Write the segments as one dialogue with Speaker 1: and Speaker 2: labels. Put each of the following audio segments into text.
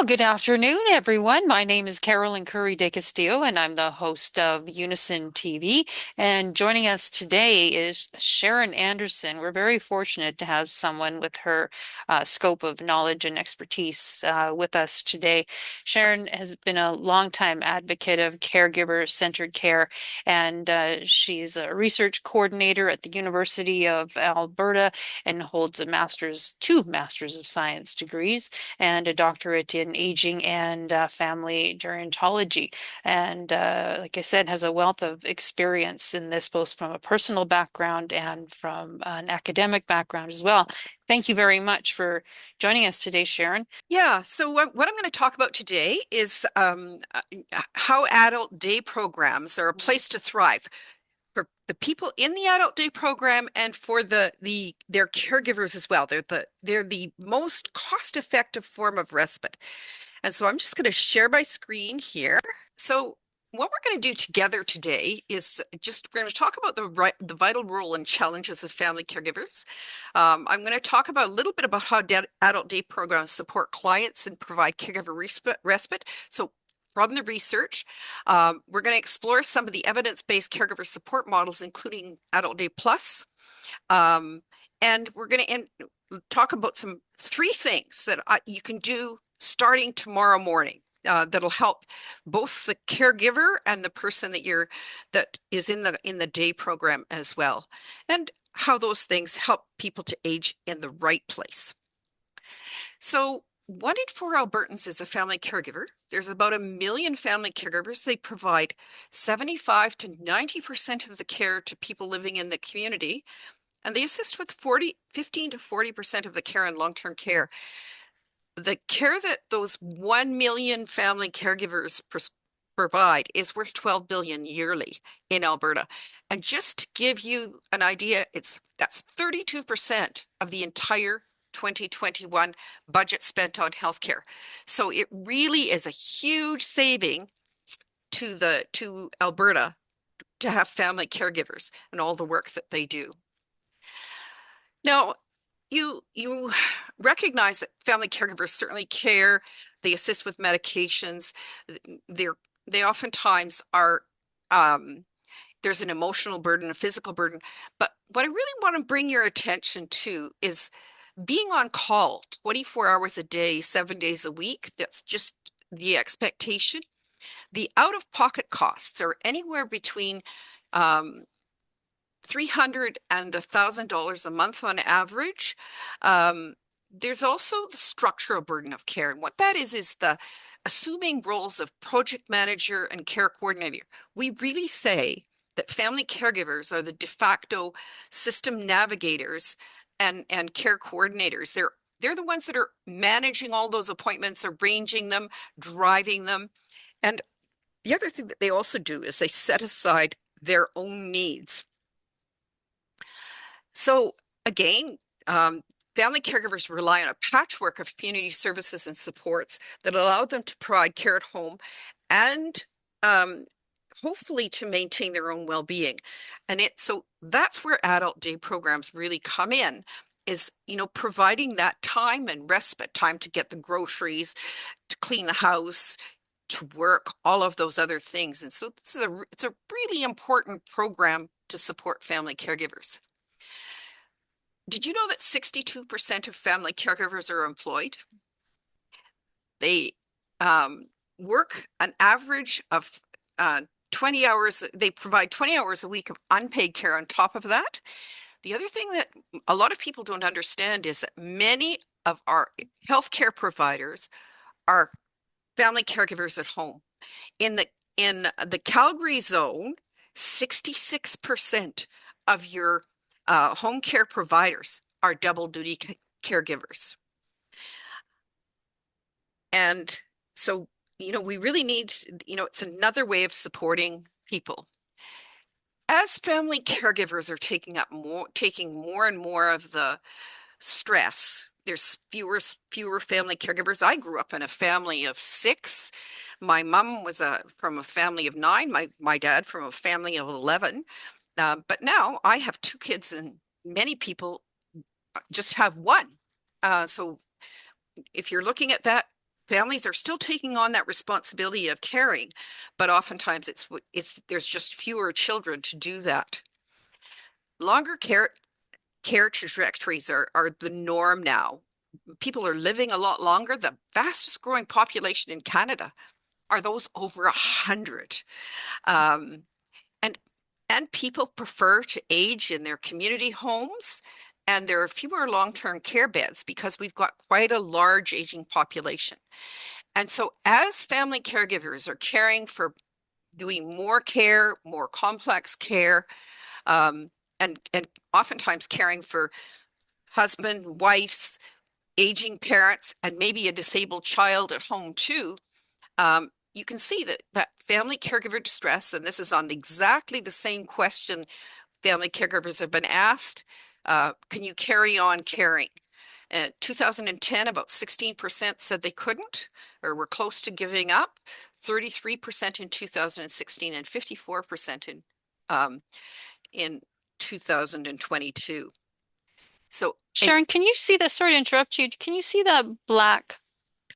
Speaker 1: Well, good afternoon, everyone. My name is Carolyn Curry de Castillo, and I'm the host of Unison TV. And joining us today is Sharon Anderson. We're very fortunate to have someone with her scope of knowledge and expertise with us today. Sharon has been a longtime advocate of caregiver-centered care, and she's a research coordinator at the University of Alberta and holds two Masters of Science degrees and a doctorate in aging and family gerontology. And like I said, has a wealth of experience in this, both from a personal background and from an academic background as well. Thank you very much for joining us today, Sharon.
Speaker 2: Yeah, so what I'm going to talk about today is how adult day programs are a place to thrive for the people in the adult day program and for their caregivers as well. They're the most cost-effective form of respite. And so I'm just going to share my screen here. So what we're going to do together today is just we're going to talk about the vital role and challenges of family caregivers. I'm going to talk about a little bit about how adult day programs support clients and provide caregiver respite. So from the research, we're going to explore some of the evidence-based caregiver support models, including Adult Day Plus. And we're going to talk about three things that you can do starting tomorrow morning. That'll help both the caregiver and the person that is in the day program as well, and how those things help people to age in the right place. So 1 in 4 Albertans is a family caregiver. There's about 1 million family caregivers. They provide 75 to 90% of the care to people living in the community, and they assist with 15 to 40% of the care in long-term care. The care that those 1 million family caregivers provide is worth 12 billion yearly in Alberta. And just to give you an idea, that's 32% of the entire 2021 budget spent on healthcare. So it really is a huge saving to Alberta to have family caregivers and all the work that they do. Now, you recognize that family caregivers certainly care. They assist with medications. They oftentimes are there's an emotional burden, a physical burden. But what I really want to bring your attention to is being on call 24 hours a day, 7 days a week. That's just the expectation. The out-of-pocket costs are anywhere between $300 and $1,000 a month on average. There's also the structural burden of care. And what that is the assuming roles of project manager and care coordinator. We really say that family caregivers are the de facto system navigators and care coordinators. They're the ones that are managing all those appointments, arranging them, driving them. And the other thing that they also do is they set aside their own needs. So again, family caregivers rely on a patchwork of community services and supports that allow them to provide care at home and hopefully to maintain their own well-being. So that's where adult day programs really come in, is providing that time and respite, time to get the groceries, to clean the house, to work, all of those other things. And so it's a really important program to support family caregivers. Did you know that 62% of family caregivers are employed? They work an average of 20 hours. They provide 20 hours a week of unpaid care on top of that. The other thing that a lot of people don't understand is that many of our healthcare providers are family caregivers at home. In the Calgary zone, 66% of your home care providers are double duty caregivers. And so, we really need, it's another way of supporting people. As family caregivers are taking more and more of the stress, there's fewer family caregivers. I grew up in a family of 6. My mom was from a family of 9, my dad from a family of 11. But now I have 2 kids, and many people just have 1. So if you're looking at that, families are still taking on that responsibility of caring, but oftentimes there's just fewer children to do that. Longer care trajectories are the norm now. People are living a lot longer. The fastest growing population in Canada are those over 100. Um, and and people prefer to age in their community homes, and there are fewer long-term care beds because we've got quite a large aging population. And so as family caregivers are caring for doing more care, more complex care, um, and oftentimes caring for husband, wives, aging parents, and maybe a disabled child at home too, you can see that family caregiver distress, and this is on exactly the same question family caregivers have been asked, can you carry on caring? In 2010, about 16% said they couldn't or were close to giving up, 33% in 2016, and 54% in 2022. So it,
Speaker 1: Sharon, can you see that? Sorry to interrupt you. Can you see that black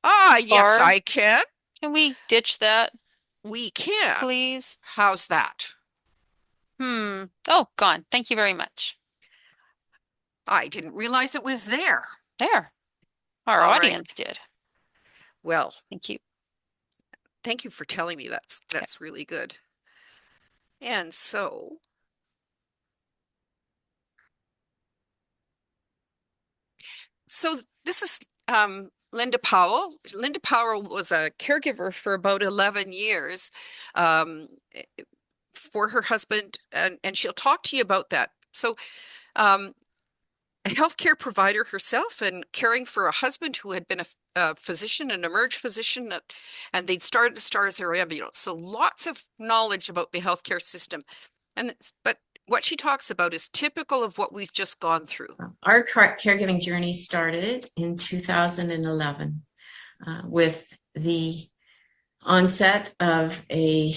Speaker 2: yes,
Speaker 1: bar?
Speaker 2: I can.
Speaker 1: Can we ditch that,
Speaker 2: We can.
Speaker 1: please?
Speaker 2: How's that?
Speaker 1: Oh, gone. Thank you very much.
Speaker 2: I didn't realize it was there.
Speaker 1: There. Our
Speaker 2: All right.
Speaker 1: audience did.
Speaker 2: Well,
Speaker 1: Thank you.
Speaker 2: thank you for telling me
Speaker 1: Okay.
Speaker 2: that's really good. And so this is Linda Powell. Linda Powell was a caregiver for about 11 years um, for her husband, and she'll talk to you about that. So um, a healthcare provider herself and caring for a husband who had been a physician, an emerge physician, and they'd started the Stars Area Ambulance. So lots of knowledge about the healthcare system. But what she talks about is typical of what we've just gone through.
Speaker 3: Our caregiving journey started in 2011 with the onset of a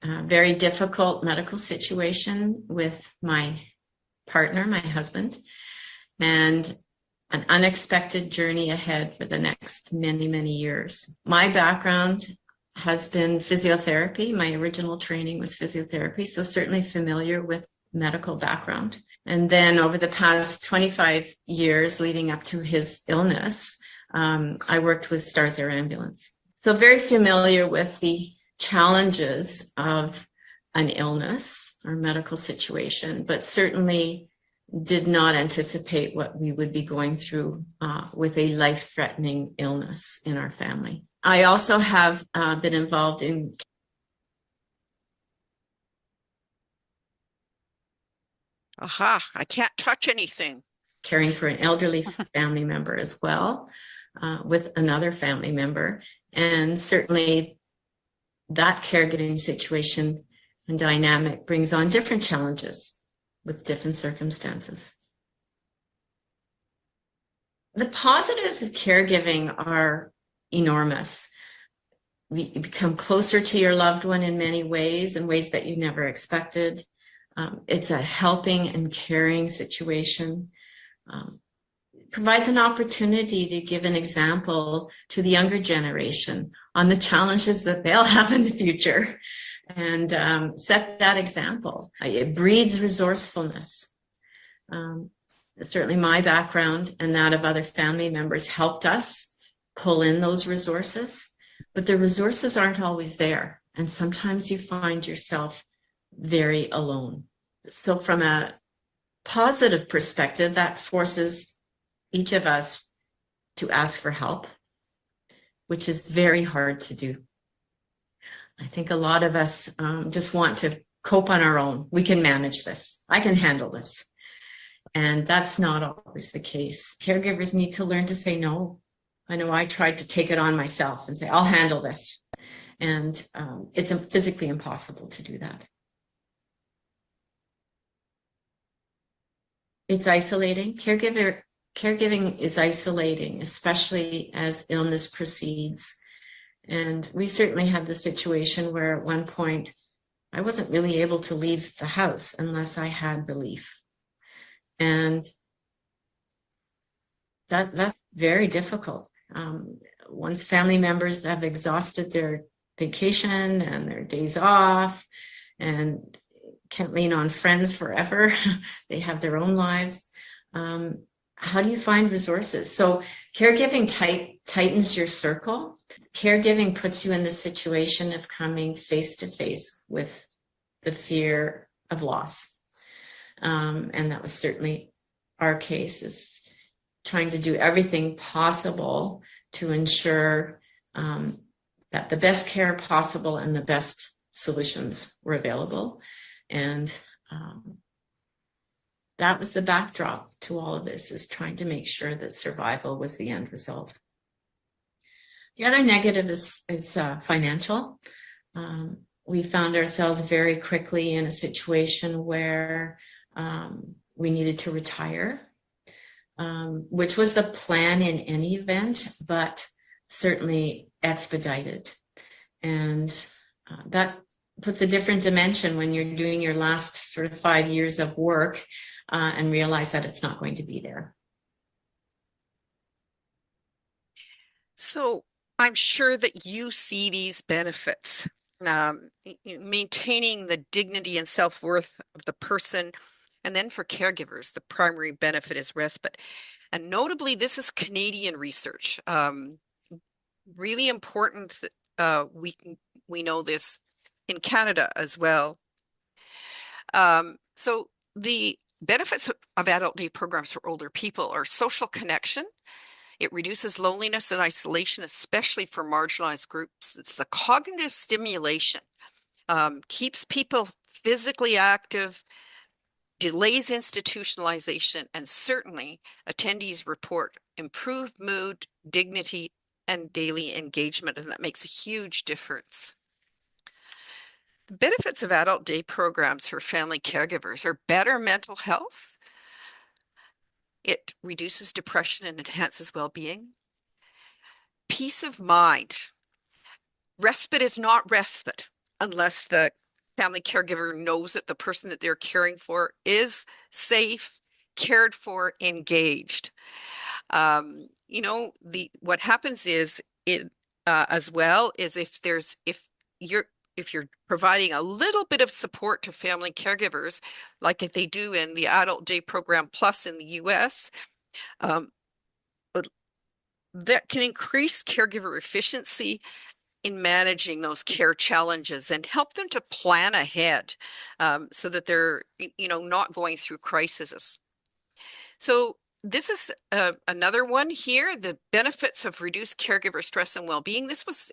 Speaker 3: very difficult medical situation with my partner, my husband, and an unexpected journey ahead for the next many, many years. My background has been physiotherapy. My original training was physiotherapy, so certainly familiar with medical background. And then over the past 25 years leading up to his illness, I worked with Stars Air Ambulance. So very familiar with the challenges of an illness or medical situation, but certainly did not anticipate what we would be going through with a life-threatening illness in our family. I also have been involved in
Speaker 2: Aha, I can't touch anything.
Speaker 3: caring for an elderly family member as well, with another family member. And certainly that caregiving situation and dynamic brings on different challenges with different circumstances. The positives of caregiving are enormous. You become closer to your loved one in many ways, in ways that you never expected. It's a helping and caring situation. It provides an opportunity to give an example to the younger generation on the challenges that they'll have in the future and set that example. It breeds resourcefulness. Certainly my background and that of other family members helped us pull in those resources, but the resources aren't always there. And sometimes you find yourself very alone. So from a positive perspective, that forces each of us to ask for help, which is very hard to do. I think a lot of us just want to cope on our own. We can manage this. I can handle this. And that's not always the case. Caregivers need to learn to say no. I know I tried to take it on myself and say, I'll handle this. And it's physically impossible to do that. It's isolating. Caregiving is isolating, especially as illness proceeds. And we certainly had the situation where at one point I wasn't really able to leave the house unless I had relief. And that's very difficult. once family members have exhausted their vacation and their days off and can't lean on friends forever, they have their own lives. How do you find resources? So caregiving tightens your circle. Caregiving puts you in the situation of coming face to face with the fear of loss. And that was certainly our case, is trying to do everything possible to ensure that the best care possible and the best solutions were available. And that was the backdrop to all of this, is trying to make sure that survival was the end result. The other negative is financial. We found ourselves very quickly in a situation where we needed to retire, which was the plan in any event, but certainly expedited. And that puts a different dimension when you're doing your last sort of 5 years of work and realize that it's not going to be there.
Speaker 2: So I'm sure that you see these benefits. Maintaining the dignity and self-worth of the person. And then for caregivers, the primary benefit is respite. And notably, this is Canadian research. Really important that we know this in Canada as well. So the benefits of adult day programs for older people are social connection. It reduces loneliness and isolation, especially for marginalized groups. It's the cognitive stimulation, keeps people physically active, delays institutionalization, and certainly attendees report improved mood, dignity, and daily engagement, and that makes a huge difference. The benefits of adult day programs for family caregivers are better mental health. It reduces depression and enhances well-being. Peace of mind. Respite is not respite unless the family caregiver knows that the person that they're caring for is safe, cared for, engaged. What happens is as well is if you're providing a little bit of support to family caregivers, like if they do in the Adult Day Program Plus in the US, that can increase caregiver efficiency in managing those care challenges and help them to plan ahead so that they're not going through crises. So this is another one here, the benefits of reduced caregiver stress and well-being. This was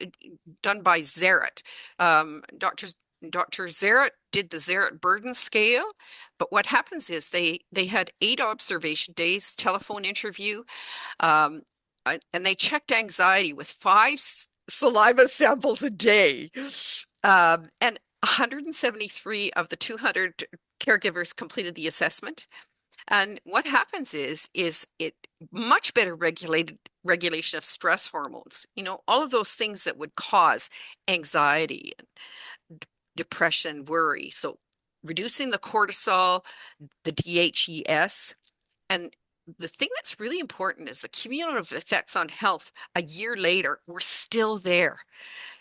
Speaker 2: done by Zaret. Dr. Zaret did the Zaret burden scale, but what happens is they had 8 observation days, telephone interview, and they checked anxiety with 5 saliva samples a day. And 173 of the 200 caregivers completed the assessment. And what happens is it much better regulation of stress hormones, all of those things that would cause anxiety, depression, worry. So reducing the cortisol, the DHES, and the thing that's really important is the cumulative effects on health a year later were still there.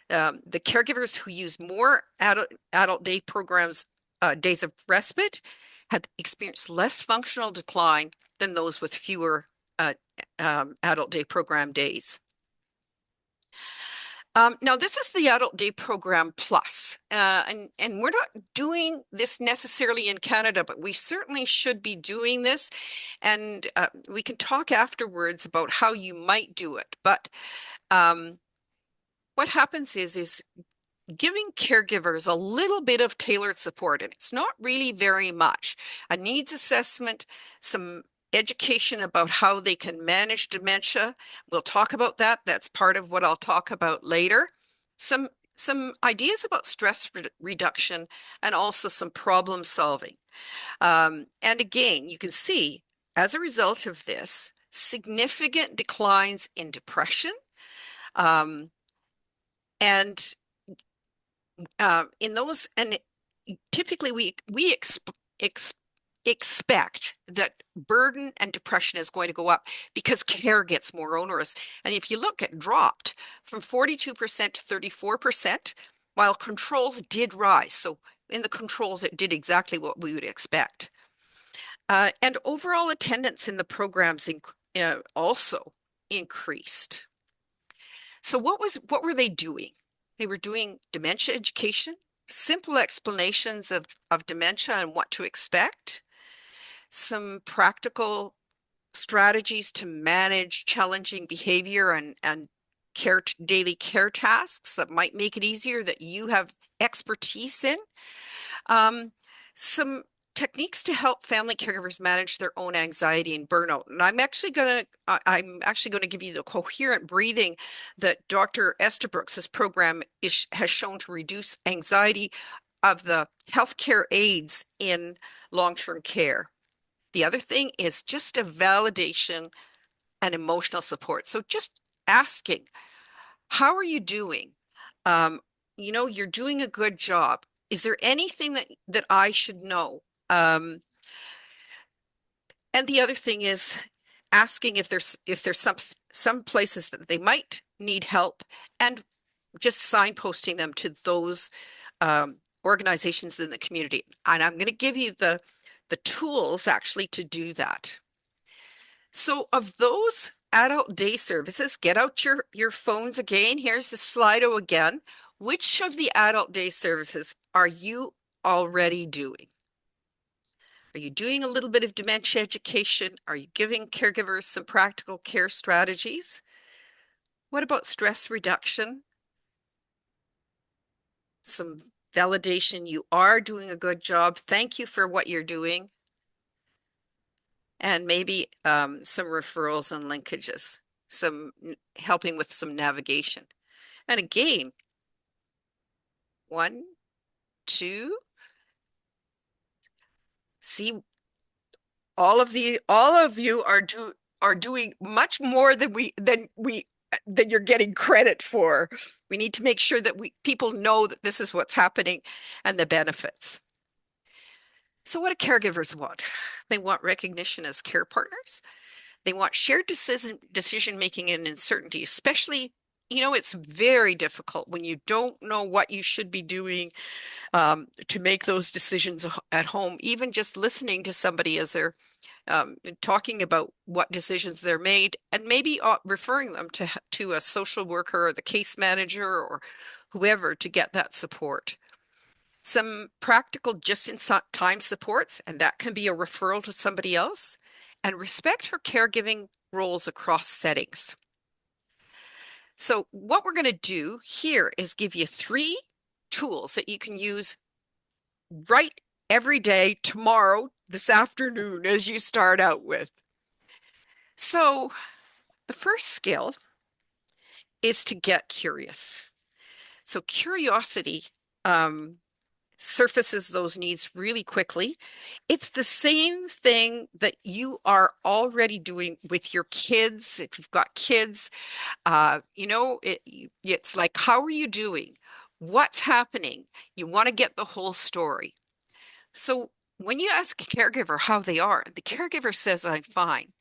Speaker 2: The caregivers who use more adult day programs, days of respite, had experienced less functional decline than those with fewer adult day program days. Now, this is the Adult Day Program Plus, and we're not doing this necessarily in Canada, but we certainly should be doing this, and we can talk afterwards about how you might do it. But what happens is giving caregivers a little bit of tailored support, and it's not really very much. A needs assessment, some education about how they can manage dementia. We'll talk about that. That's part of what I'll talk about later. Some ideas about stress reduction and also some problem solving. And again, you can see as a result of this, significant declines in depression. And in those, and typically we expect that burden and depression is going to go up because care gets more onerous. And if you look, it dropped from 42% to 34%, while controls did rise. So in the controls, it did exactly what we would expect. And overall attendance in the programs also increased. So what were they doing? They were doing dementia education, simple explanations of dementia and what to expect, some practical strategies to manage challenging behavior and daily care tasks that might make it easier that you have expertise in. Some techniques to help family caregivers manage their own anxiety and burnout. And I'm actually going to give you the coherent breathing that Dr. Estabrooks' program has shown to reduce anxiety of the healthcare aides in long-term care. The other thing is just a validation and emotional support. So just asking, how are you doing? You're doing a good job. Is there anything that I should know? And the other thing is asking if there's some places that they might need help, and just signposting them to those organizations in the community. And I'm going to give you the tools actually to do that. So of those adult day services, get out your phones again. Here's the Slido again. Which of the adult day services are you already doing? Are you doing a little bit of dementia education? Are you giving caregivers some practical care strategies? What about stress reduction? Some validation, you are doing a good job. Thank you for what you're doing. And maybe some referrals and linkages, some helping with some navigation. And again, 1, 2, see, all of you are doing much more than you're getting credit for. We need to make sure that people know that this is what's happening and the benefits. So what do caregivers want? They want recognition as care partners. They want shared decision making and uncertainty, especially, it's very difficult when you don't know what you should be doing to make those decisions at home. Even just listening to somebody as they're talking about what decisions they're made, and maybe referring them to a social worker or the case manager or whoever to get that support. Some practical just-in-time supports, and that can be a referral to somebody else, and respect for caregiving roles across settings. So what we're going to do here is give you 3 tools that you can use right every day, tomorrow, this afternoon, as you start out with. So the first skill is to get curious. So curiosity surfaces those needs really quickly. It's the same thing that you are already doing with your kids. If you've got kids, it's like, how are you doing? What's happening? You want to get the whole story. So when you ask a caregiver how they are, the caregiver says, I'm fine.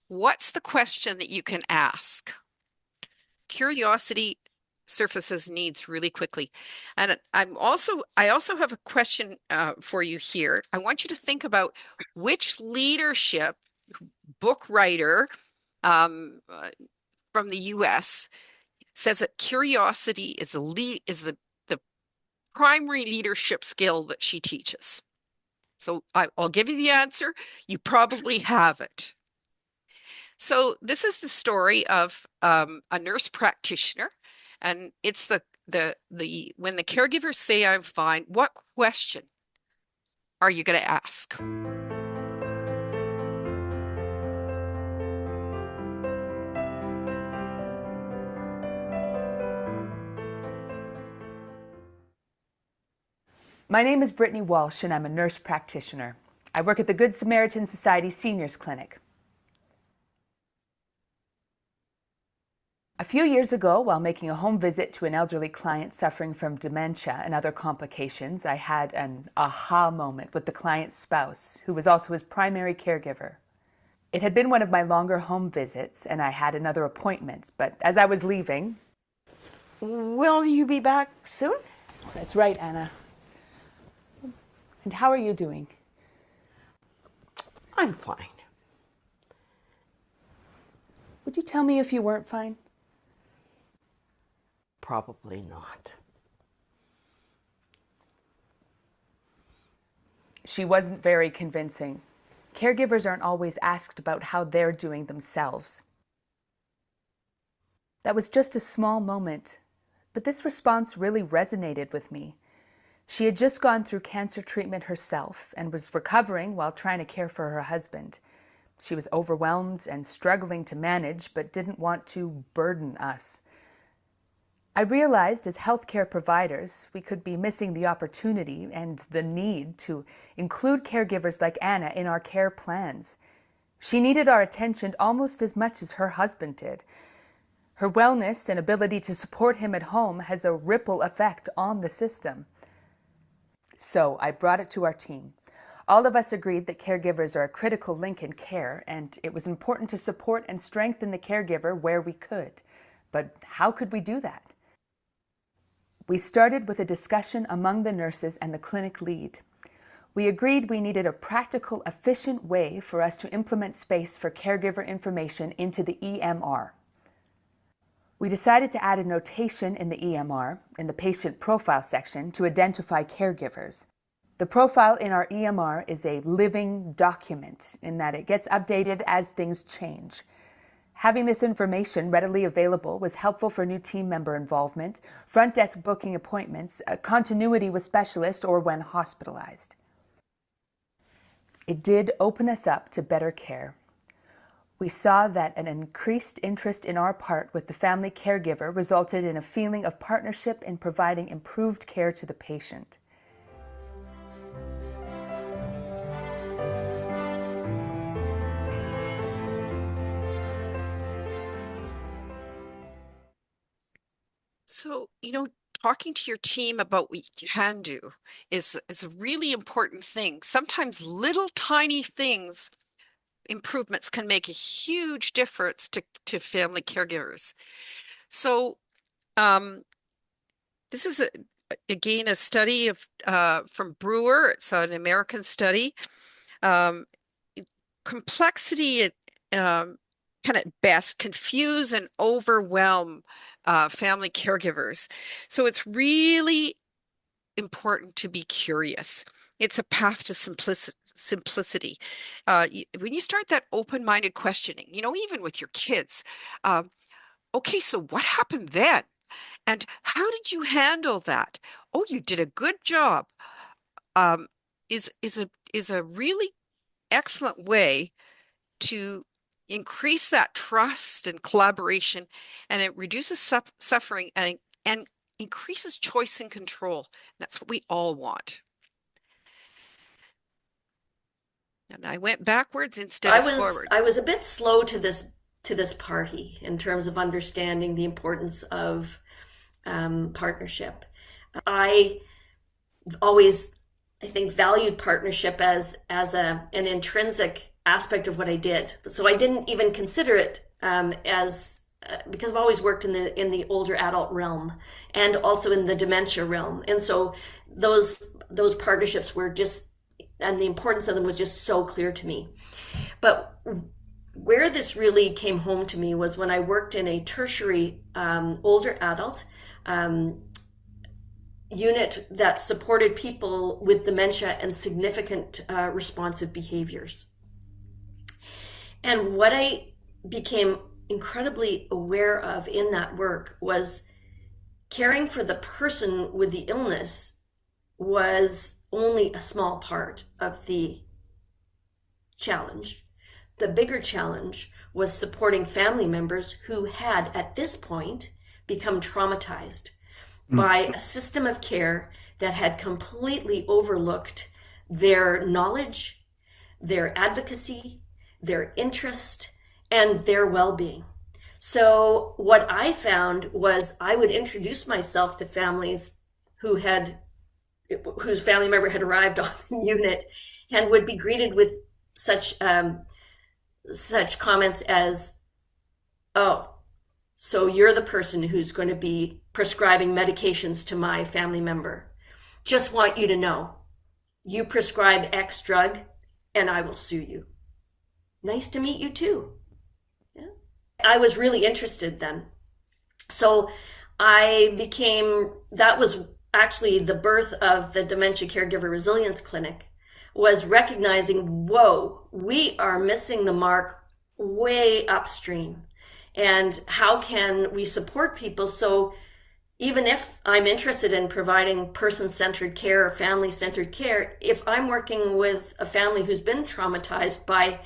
Speaker 2: What's the question that you can ask? Curiosity surfaces needs really quickly. And I also have a question for you here. I want you to think about which leadership book writer from the US says that curiosity is the primary leadership skill that she teaches. So I'll give you the answer. You probably have it. So this is the story of a nurse practitioner, and it's when the caregivers say I'm fine, what question are you going to ask?
Speaker 4: My name is Brittany Walsh, and I'm a nurse practitioner. I work at the Good Samaritan Society Seniors Clinic. A few years ago, while making a home visit to an elderly client suffering from dementia and other complications, I had an aha moment with the client's spouse, who was also his primary caregiver. It had been one of my longer home visits, and I had another appointment, but as I was leaving...
Speaker 5: Will you be back soon?
Speaker 4: That's right, Anna. And how are you doing?
Speaker 5: I'm fine.
Speaker 4: Would you tell me if you weren't fine?
Speaker 5: Probably not.
Speaker 4: She wasn't very convincing. Caregivers aren't always asked about how they're doing themselves. That was just a small moment, but this response really resonated with me. She had just gone through cancer treatment herself and was recovering while trying to care for her husband. She was overwhelmed and struggling to manage, but didn't want to burden us. I realized as healthcare providers, we could be missing the opportunity and the need to include caregivers like Anna in our care plans. She needed our attention almost as much as her husband did. Her wellness and ability to support him at home has a ripple effect on the system. So I brought it to our team. All of us agreed that caregivers are a critical link in care, and it was important to support and strengthen the caregiver where we could. But how could we do that? We started with a discussion among the nurses and the clinic lead. We agreed we needed a practical, efficient way for us to implement space for caregiver information into the EMR. We decided to add a notation in the EMR, in the patient profile section, to identify caregivers. The profile in our EMR is a living document in that it gets updated as things change. Having this information readily available was helpful for new team member involvement, front desk booking appointments, continuity with specialists, or when hospitalized. It did open us up to better care. We saw that an increased interest in our part with the family caregiver resulted in a feeling of partnership in providing improved care to the patient.
Speaker 2: So, talking to your team about what you can do is a really important thing. Sometimes little tiny things, improvements can make a huge difference to family caregivers. So, this is again a study of from Brewer. It's an American study. Complexity can at best confuse and overwhelm family caregivers. So it's really important to be curious. It's a path to simplicity. When you start that open-minded questioning, even with your kids, okay, so what happened then? And how did you handle that? Oh, you did a good job. Is a really excellent way to increase that trust and collaboration, and it reduces suffering and increases choice and control. That's what we all want. And I went backwards instead of forward.
Speaker 6: I was a bit slow to this party in terms of understanding the importance of partnership. I always, I think, valued partnership as an intrinsic aspect of what I did. So I didn't even consider it because I've always worked in the older adult realm and also in the dementia realm, and so those partnerships were just, and the importance of them was just so clear to me. But where this really came home to me was when I worked in a tertiary older adult unit that supported people with dementia and significant responsive behaviors. And what I became incredibly aware of in that work was caring for the person with the illness was only a small part of the challenge. The bigger challenge was supporting family members who had, at this point, become traumatized by a system of care that had completely overlooked their knowledge, their advocacy, their interest, and their well-being. So what I found was I would introduce myself to families who had whose family member had arrived on the unit and would be greeted with such such comments as, "Oh, so you're the person who's going to be prescribing medications to my family member. Just want you to know, you prescribe X drug and I will sue you. Nice to meet you too." Yeah. I was really interested then. So that was actually the birth of the Dementia Caregiver Resilience Clinic, was recognizing, whoa, we are missing the mark way upstream. And how can we support people? So even if I'm interested in providing person-centered care or family-centered care, if I'm working with a family who's been traumatized by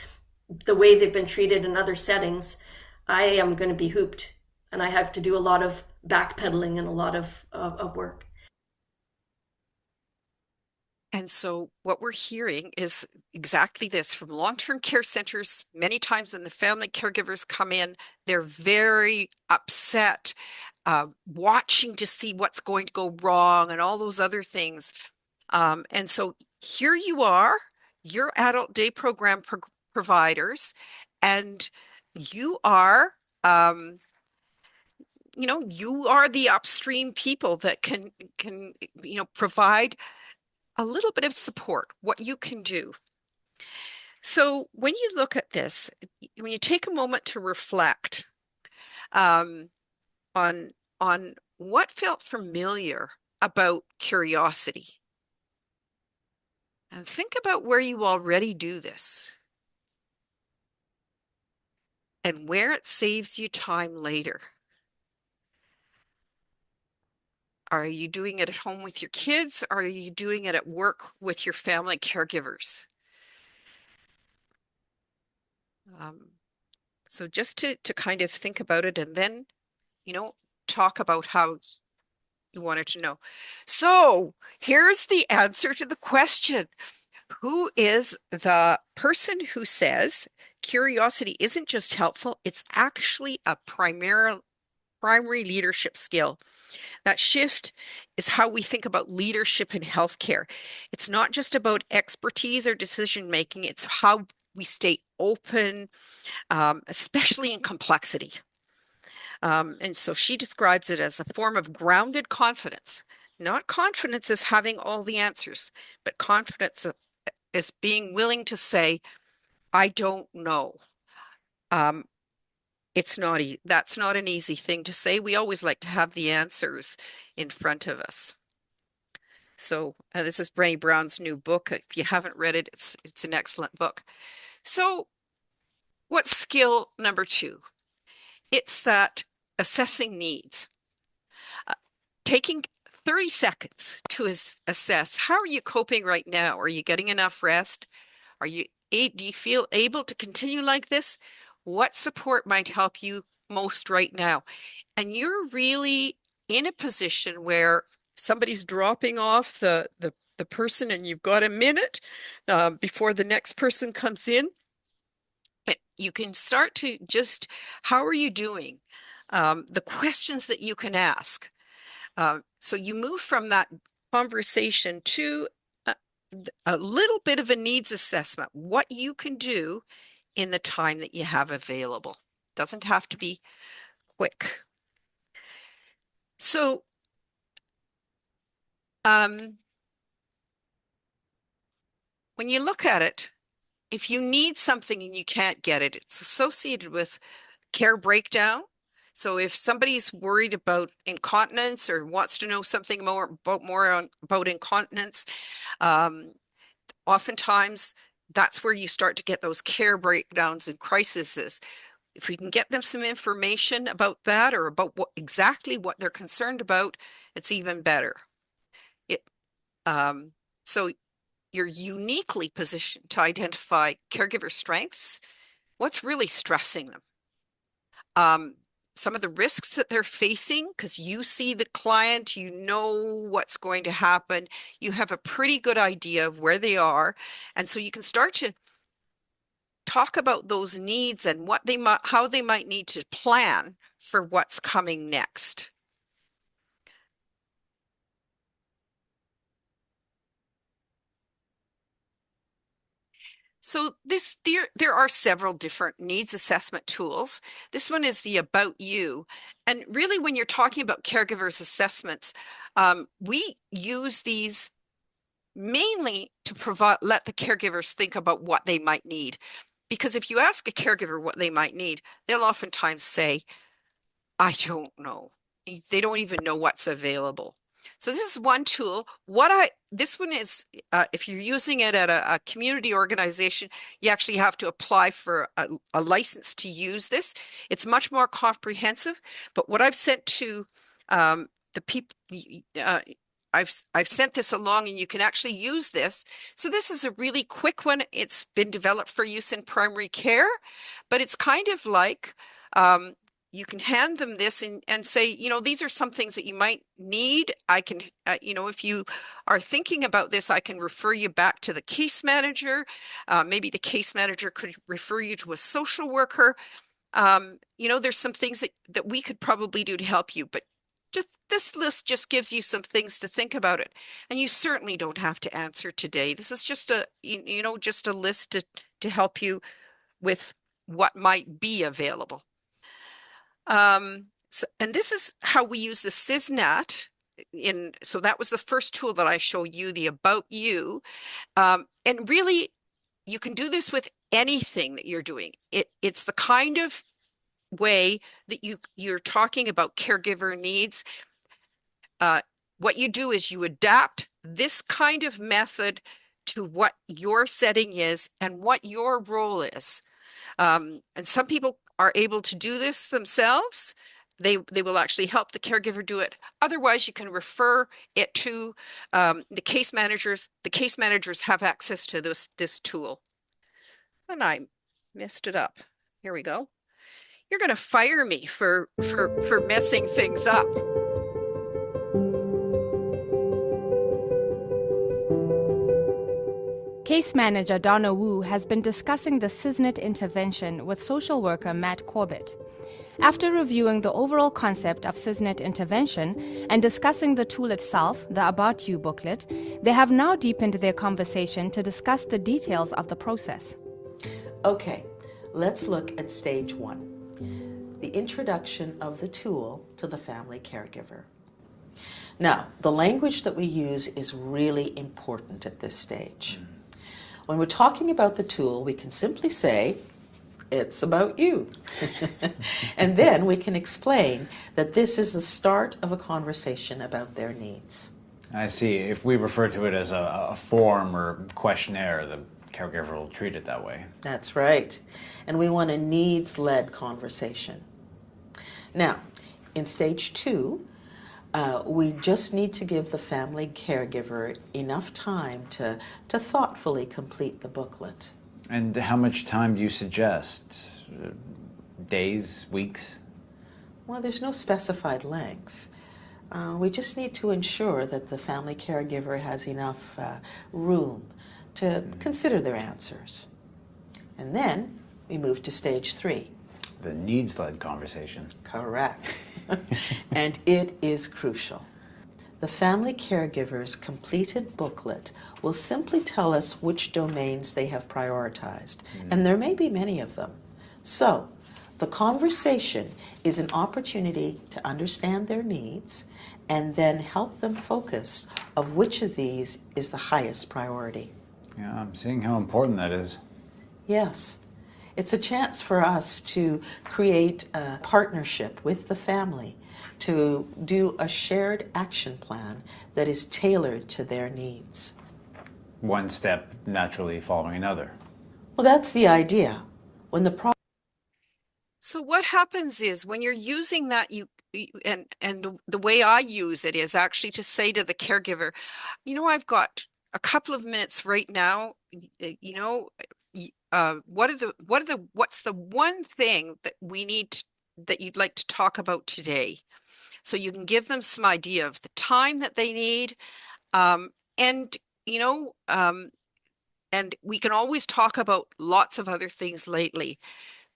Speaker 6: the way they've been treated in other settings, I am going to be hooped, and I have to do a lot of backpedaling and a lot of work.
Speaker 2: And so what we're hearing is exactly this from long-term care centers. Many times when the family caregivers come in, they're very upset, watching to see what's going to go wrong and all those other things. And so here you are, you're adult day program providers, and you are, you are the upstream people that can, provide a little bit of support, what you can do. So when you look at this, when you take a moment to reflect on what felt familiar about curiosity, and think about where you already do this and where it saves you time later. Are you doing it at home with your kids? Or are you doing it at work with your family caregivers? So just to kind of think about it and then, talk about how you wanted to know. So here's the answer to the question. Who is the person who says curiosity isn't just helpful, it's actually a primary leadership skill? That shift is how we think about leadership in healthcare. It's not just about expertise or decision making, it's how we stay open, especially in complexity. And so she describes it as a form of grounded confidence. Not confidence as having all the answers, but confidence is being willing to say, I don't know. That's not an easy thing to say. We always like to have the answers in front of us. So this is Brené Brown's new book. If you haven't read it, it's an excellent book. So what's skill number 2? It's that assessing needs. Taking 30 seconds to assess, how are you coping right now? Are you getting enough rest? Do you feel able to continue like this? What support might help you most right now? And you're really in a position where somebody's dropping off the person and you've got a minute before the next person comes in. You can start to just, how are you doing? The questions that you can ask. So you move from that conversation to a little bit of a needs assessment, what you can do in the time that you have available. Doesn't have to be quick. So when you look at it, if you need something and you can't get it, it's associated with care breakdown. So if somebody's worried about incontinence or wants to know something more about incontinence, oftentimes that's where you start to get those care breakdowns and crises. If we can get them some information about that or about exactly what they're concerned about, it's even better. So you're uniquely positioned to identify caregiver strengths, what's really stressing them. Some of the risks that they're facing, because you see the client, you know what's going to happen, you have a pretty good idea of where they are. And so you can start to talk about those needs and what they might, how they might need to plan for what's coming next. So there are several different needs assessment tools. This one is the About You. And really, when you're talking about caregivers assessments, we use these mainly to let the caregivers think about what they might need. Because if you ask a caregiver what they might need, they'll oftentimes say, I don't know. They don't even know what's available. So this is one tool. This one is, if you're using it at a community organization, you actually have to apply for a license to use this. It's much more comprehensive, but what I've sent to the people, I've sent this along and you can actually use this. So this is a really quick one. It's been developed for use in primary care, but it's kind of like, you can hand them this and say, you know, these are some things that you might need. I can, you know, if you are thinking about this, I can refer you back to the case manager. Maybe the case manager could refer you to a social worker. You know, there's some things that we could probably do to help you, but just this list just gives you some things to think about it. And you certainly don't have to answer today. This is just a, you know, just a list to help you with what might be available. And this is how we use the CISNAT so that was the first tool that I show you, the About You. And really, you can do this with anything that you're doing. It's the kind of way that you're talking about caregiver needs. What you do is you adapt this kind of method to what your setting is and what your role is. And some people are able to do this themselves. They will actually help the caregiver do it. Otherwise, you can refer it to the case managers. The case managers have access to this tool. And I messed it up. Here we go. You're going to fire me for messing things up.
Speaker 7: Case manager Donna Wu has been discussing the CISNET intervention with social worker Matt Corbett. After reviewing the overall concept of CISNET intervention and discussing the tool itself, the About You booklet, they have now deepened their conversation to discuss the details of the process.
Speaker 5: Okay, let's look at stage 1, the introduction of the tool to the family caregiver. Now, the language that we use is really important at this stage. When we're talking about the tool, we can simply say, it's about you. And then we can explain that this is the start of a conversation about their needs.
Speaker 8: I see. If we refer to it as a form or questionnaire, the caregiver will treat it that way.
Speaker 5: That's right. And we want a needs-led conversation. Now, in stage 2, we just need to give the family caregiver enough time to thoughtfully complete the booklet.
Speaker 8: And how much time do you suggest? Days, weeks?
Speaker 5: Well, there's no specified length. We just need to ensure that the family caregiver has enough room to consider their answers. And then we move to stage 3.
Speaker 8: The needs-led conversation.
Speaker 5: Correct. And it is crucial. The family caregiver's completed booklet will simply tell us which domains they have prioritized, and there may be many of them. So, the conversation is an opportunity to understand their needs and then help them focus of which of these is the highest priority.
Speaker 8: Yeah, I'm seeing how important that is.
Speaker 5: Yes. It's a chance for us to create a partnership with the family to do a shared action plan that is tailored to their needs.
Speaker 8: One step naturally following another.
Speaker 5: Well, that's the idea. When the
Speaker 2: So what happens is when you're using that, and the way I use it is actually to say to the caregiver, you know, I've got a couple of minutes right now, you know, what's the one thing that we need that you'd like to talk about today? So you can give them some idea of the time that they need, and you know, And we can always talk about lots of other things lately.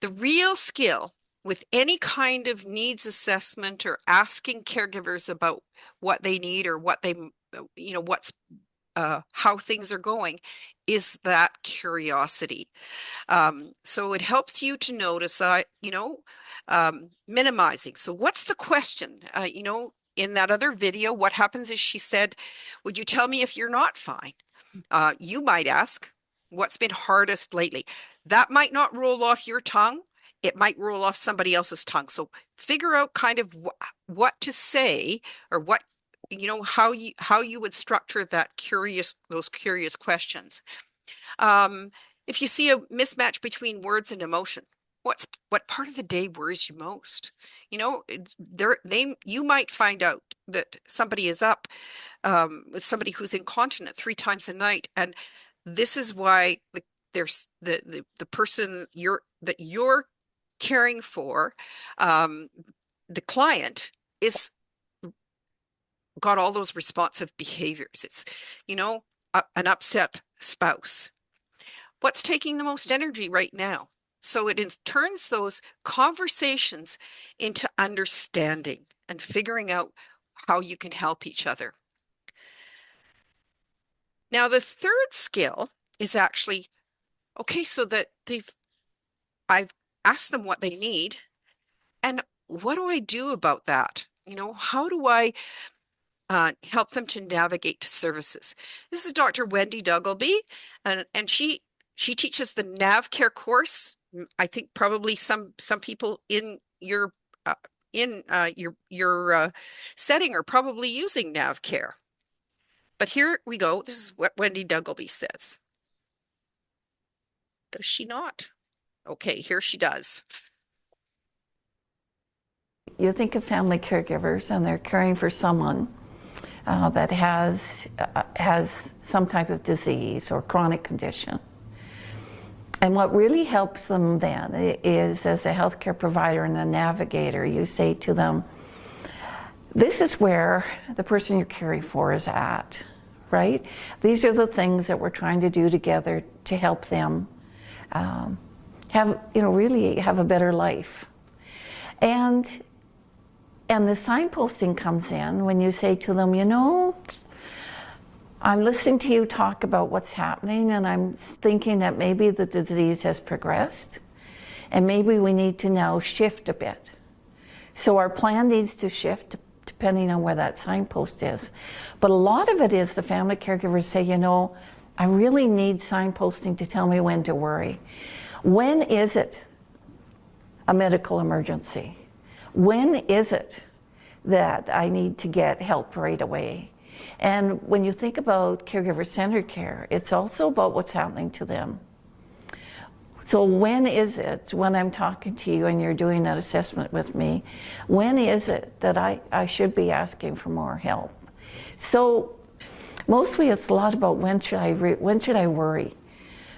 Speaker 2: The real skill with any kind of needs assessment or asking caregivers about what they need or what they, what's how things are going is that curiosity. So it helps you to notice, minimizing. So what's the question? In that other video, what happens is she said, would you tell me if you're not fine? You might ask, what's been hardest lately? That might not roll off your tongue. It might roll off somebody else's tongue. So figure out kind of what to say, or what, how you would structure those curious questions. If you see a mismatch between words and emotion, what part of the day worries you most? You might find out that somebody is up with somebody who's incontinent 3 times a night, and this is why there's the person that you're caring for, the client is got all those responsive behaviors. It's an upset spouse. What's taking the most energy right now? So it turns those conversations into understanding and figuring out how you can help each other. Now, the third skill is actually, okay, so that I've asked them what they need, and what do I do about that? How do I help them to navigate to services? This is Dr. Wendy Duggleby, and she teaches the NavCare course. I think probably some people in your setting are probably using NavCare. But here we go. This is what Wendy Duggleby says. Does she not? Okay, here she does.
Speaker 9: You think of family caregivers and they're caring for someone that has some type of disease or chronic condition. And what really helps them then is, as a healthcare provider and a navigator, you say to them, this is where the person you're caring for is at, right? These are the things that we're trying to do together to help them really have a better life. And the signposting comes in when you say to them, I'm listening to you talk about what's happening, and I'm thinking that maybe the disease has progressed, and maybe we need to now shift a bit. So our plan needs to shift depending on where that signpost is. But a lot of it is the family caregivers say, I really need signposting to tell me when to worry. When is it a medical emergency? When is it that I need to get help right away? And when you think about caregiver-centered care, it's also about what's happening to them. So when is it, when I'm talking to you and you're doing that assessment with me, when is it that I should be asking for more help? So mostly it's a lot about when should I worry?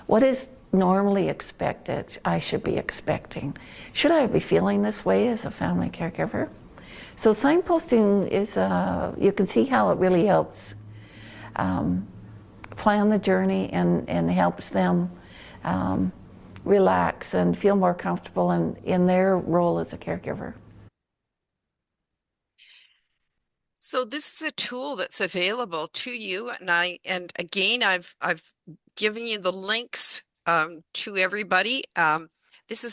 Speaker 9: What is normally expected I should be expecting? Should I be feeling this way as a family caregiver? So signposting is, you can see how it really helps plan the journey and helps them relax and feel more comfortable in their role as a caregiver.
Speaker 2: So this is a tool that's available to you, and again, I've given you the links to everybody. This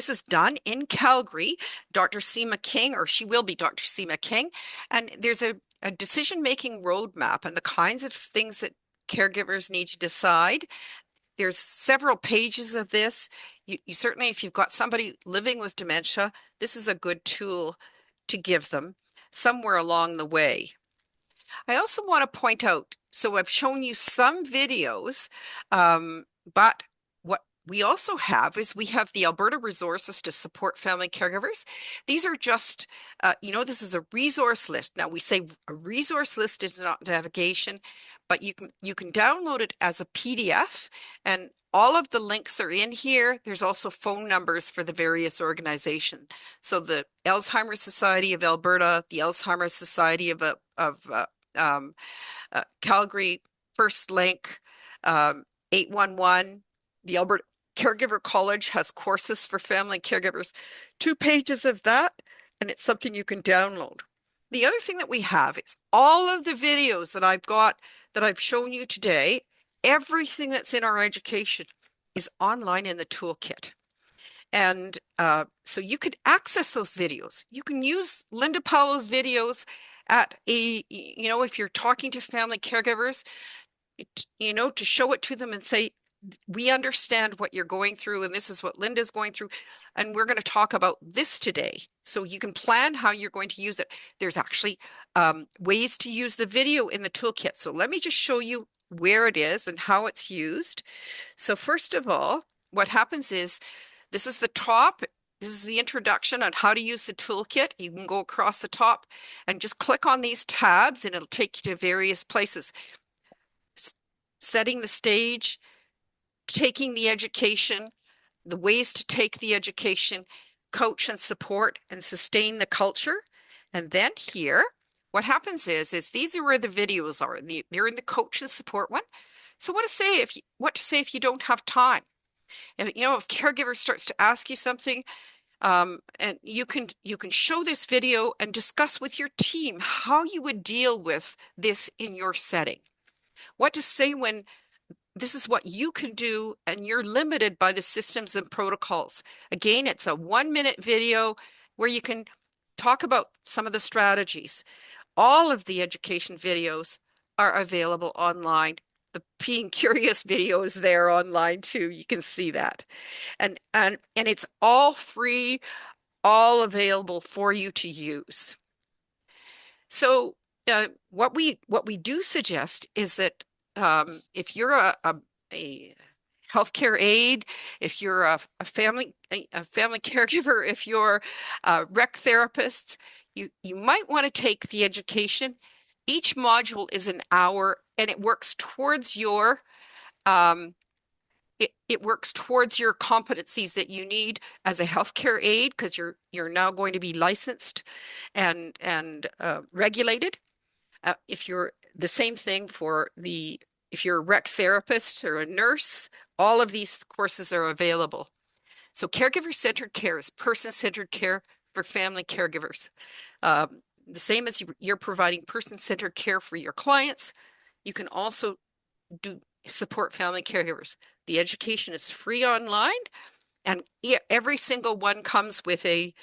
Speaker 2: is done in Calgary. Dr. Seema King, or she will be Dr. Seema King, and there's a decision-making roadmap and the kinds of things that caregivers need to decide. There's several pages of this. You certainly, if you've got somebody living with dementia, this is a good tool to give them somewhere along the way. I also want to point out, so I've shown you some videos, but what we also have is we have the Alberta resources to support family caregivers. These are just, this is a resource list. Now we say a resource list is not navigation, but you can download it as a PDF, and all of the links are in here. There's also phone numbers for the various organizations. So the Alzheimer's Society of Alberta, the Alzheimer's Society of Calgary, First Link, 811. The Alberta Caregiver College has courses for family caregivers, 2 pages of that, and it's something you can download. The other thing that we have is all of the videos that I've got that I've shown you today. Everything that's in our education is online in the toolkit. And so you could access those videos. You can use Linda Powell's videos at if you're talking to family caregivers, to show it to them and say, we understand what you're going through, and this is what Linda's going through, and we're going to talk about this today. So you can plan how you're going to use it. There's actually ways to use the video in the toolkit. So let me just show you where it is and how it's used. So first of all, what happens is, this is the top. This is the introduction on how to use the toolkit. You can go across the top and just click on these tabs and it'll take you to various places. Setting the stage, taking the education, the ways to take the education, coach and support and sustain the culture. And then here, what happens is these are where the videos are. They're in the coach and support one. So what to say if you don't have time? If caregiver starts to ask you something, and you can show this video and discuss with your team how you would deal with this in your setting. What to say when this is what you can do and you're limited by the systems and protocols. Again, it's a 1-minute video where you can talk about some of the strategies. All of the education videos are available online. The Being Curious video is there online too. You can see that. And it's all free, all available for you to use. So what we do suggest is that if you're a healthcare aide, if you're a family caregiver, if you're rec therapists, you might want to take the education. Each module is an hour, and it works towards your it works towards your competencies that you need as a healthcare aide, because you're now going to be licensed and regulated. If you're the same thing if you're a rec therapist or a nurse, all of these courses are available. So caregiver-centered care is person-centered care for family caregivers. The same as you're providing person-centered care for your clients, you can also support family caregivers. The education is free online, and every single module comes with a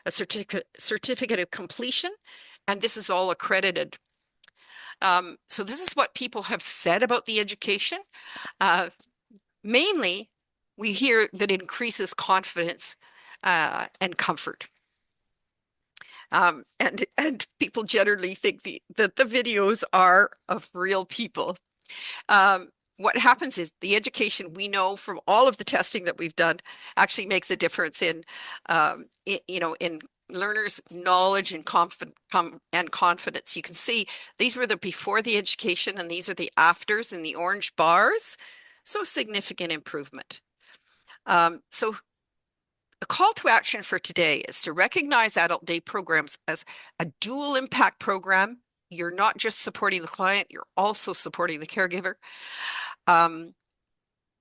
Speaker 2: certificate of completion, and this is all accredited. So this is what people have said about the education. Mainly, we hear that it increases confidence and comfort. And people generally think that the videos are of real people. What happens is the education, we know from all of the testing that we've done, actually makes a difference in learners' knowledge and confidence. You can see these were the before the education, and these are the afters in the orange bars. So significant improvement. So the call to action for today is to recognize adult day programs as a dual impact program. You're not just supporting the client, you're also supporting the caregiver.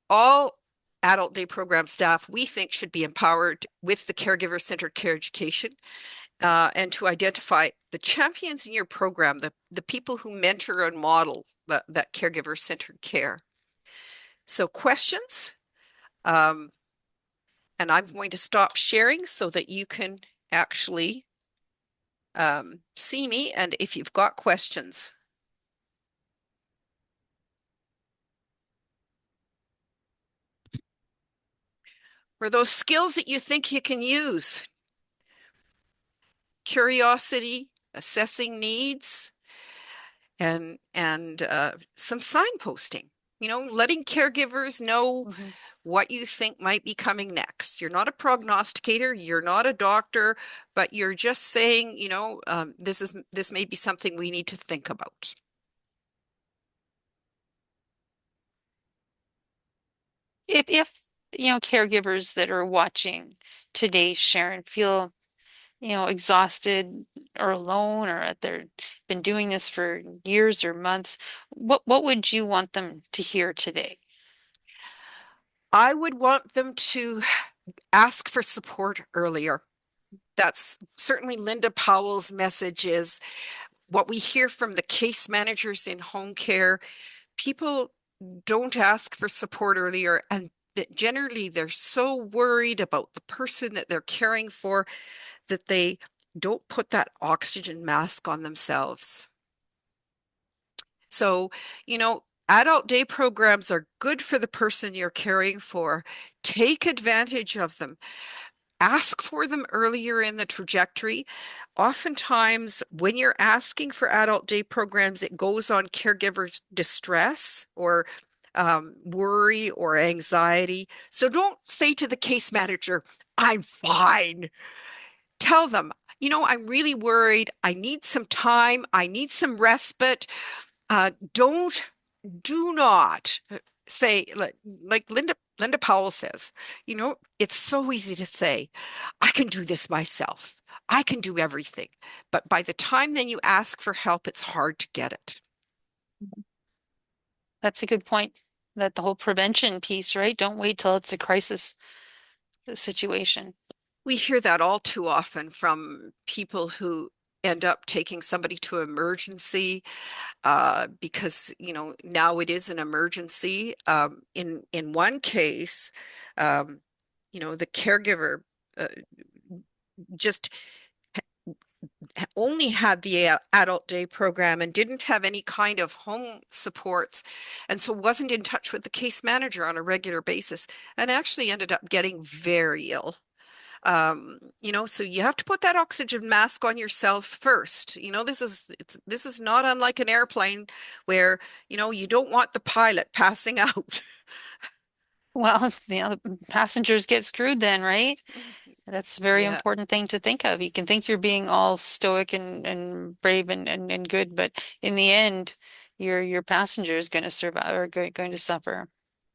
Speaker 2: All adult day program staff, we think, should be empowered with the caregiver-centered care education, and to identify the champions in your program, the people who mentor and model that caregiver-centered care. So questions, and I'm going to stop sharing so that you can actually see me, and if you've got questions. Or those skills that you think you can use. Curiosity, assessing needs, and some signposting. Letting caregivers know what you think might be coming next. You're not a prognosticator, you're not a doctor, but you're just saying, this may be something we need to think about.
Speaker 1: If caregivers that are watching today, Sharon, feel exhausted or alone or they've been doing this for years or months, what would you want them to hear today?
Speaker 2: I would want them to ask for support earlier. That's certainly Linda Powell's message is what we hear from the case managers in home care. People don't ask for support earlier, and that generally they're so worried about the person that they're caring for that they don't put that oxygen mask on themselves. So, adult day programs are good for the person you're caring for. Take advantage of them. Ask for them earlier in the trajectory. Oftentimes, when you're asking for adult day programs, it goes on caregivers' distress or worry or anxiety. So don't say to the case manager, I'm fine. Tell them, I'm really worried. I need some time. I need some respite. Don't, do not say like Linda Powell says, it's so easy to say, I can do this myself. I can do everything. But by the time then you ask for help, it's hard to get it.
Speaker 1: That's a good point. That the whole prevention piece, right? Don't wait till it's a crisis situation.
Speaker 2: We hear that all too often from people who end up taking somebody to emergency because now it is an emergency. In one case, the caregiver uh, just only had the adult day program and didn't have any kind of home supports, and so wasn't in touch with the case manager on a regular basis, and actually ended up getting very ill. So you have to put that oxygen mask on yourself first. This is not unlike an airplane where, you don't want the pilot passing out.
Speaker 1: Well, the passengers get screwed then, right? That's a very
Speaker 2: Yeah.
Speaker 1: important thing to think of. You can think you're being all stoic and brave and good, but in the end, your passenger is going to survive or going to suffer.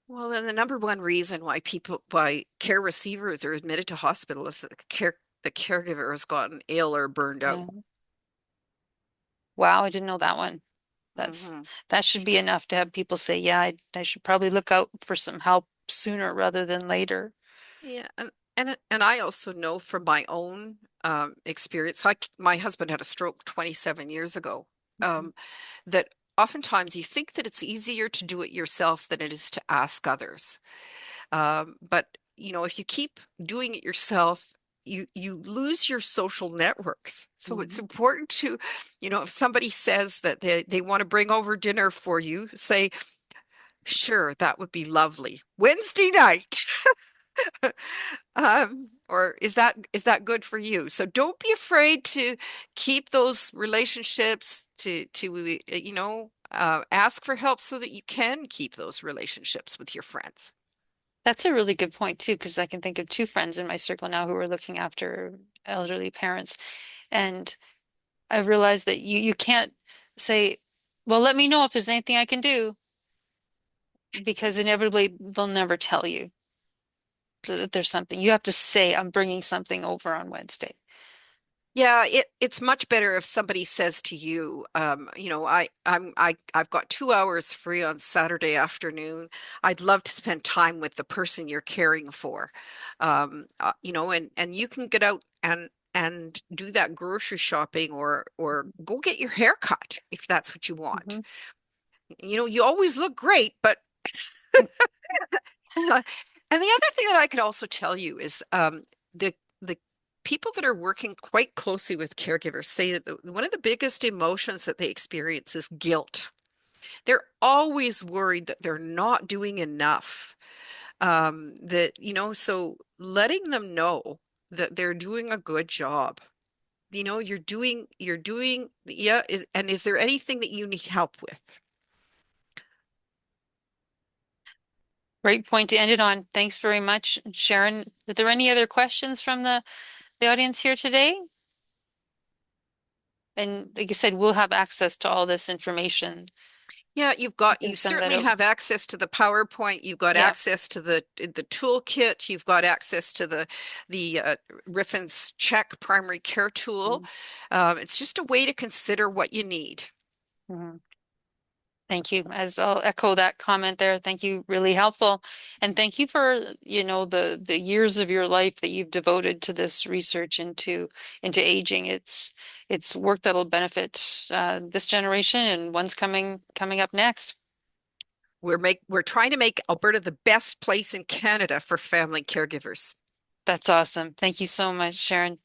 Speaker 2: Well, and the number one reason why care receivers are admitted to hospital is that the caregiver has gotten ill or burned out.
Speaker 1: Yeah. Wow, I didn't know that one. That's
Speaker 2: Mhm.
Speaker 1: that should be enough to have people say, yeah, I should probably look out for some help sooner rather than later.
Speaker 2: Yeah, and I also know from my own experience, like my husband had a stroke 27 years ago,
Speaker 1: Mhm.
Speaker 2: that oftentimes you think that it's easier to do it yourself than it is to ask others. But if you keep doing it yourself, you lose your social networks. So it's
Speaker 1: Mhm.
Speaker 2: important to, if somebody says that they want to bring over dinner for you, say, sure, that would be lovely. Wednesday night. Or is that good for you? So don't be afraid to keep those relationships to ask for help so that you can keep those relationships with your friends.
Speaker 1: That's a really good point too, because I can think of two friends in my circle now who are looking after elderly parents. And I realized that you can't say, well, let me know if there's anything I can do, because inevitably they'll never tell you that there's something. You have to say, I'm bringing something over on Wednesday.
Speaker 2: Yeah, it's much better if somebody says to you, I've got 2 hours free on Saturday afternoon. I'd love to spend time with the person you're caring for. And you can get out and do that grocery shopping or go get your hair cut if that's what you want.
Speaker 1: Hmm.
Speaker 2: You always look great, but and the other thing that I could also tell you is the people that are working quite closely with caregivers say that one of the biggest emotions that they experience is guilt. They're always worried that they're not doing enough. So letting them know that they're doing a good job. You're doing, yeah, is there anything that you need help with?
Speaker 1: Great point to end it on. Thanks very much, Sharon. Are there any other questions from the audience here today? And like you said, we'll have access to all this information.
Speaker 2: Yeah,
Speaker 1: You
Speaker 2: you
Speaker 1: can send that
Speaker 2: certainly
Speaker 1: out.
Speaker 2: have access to the PowerPoint. You've got
Speaker 1: Yeah.
Speaker 2: access to the toolkit. You've got access to the Riffin's Check primary care tool. It's just a way to consider what you need.
Speaker 1: Mm-hmm. Thank you. As I'll echo that comment there. Thank you. Really helpful. And thank you for, the years of your life that you've devoted to this research into aging. It's work that'll benefit this generation and one's coming up next.
Speaker 2: We're trying to make Alberta the best place in Canada for family caregivers.
Speaker 1: That's awesome. Thank you so much, Sharon.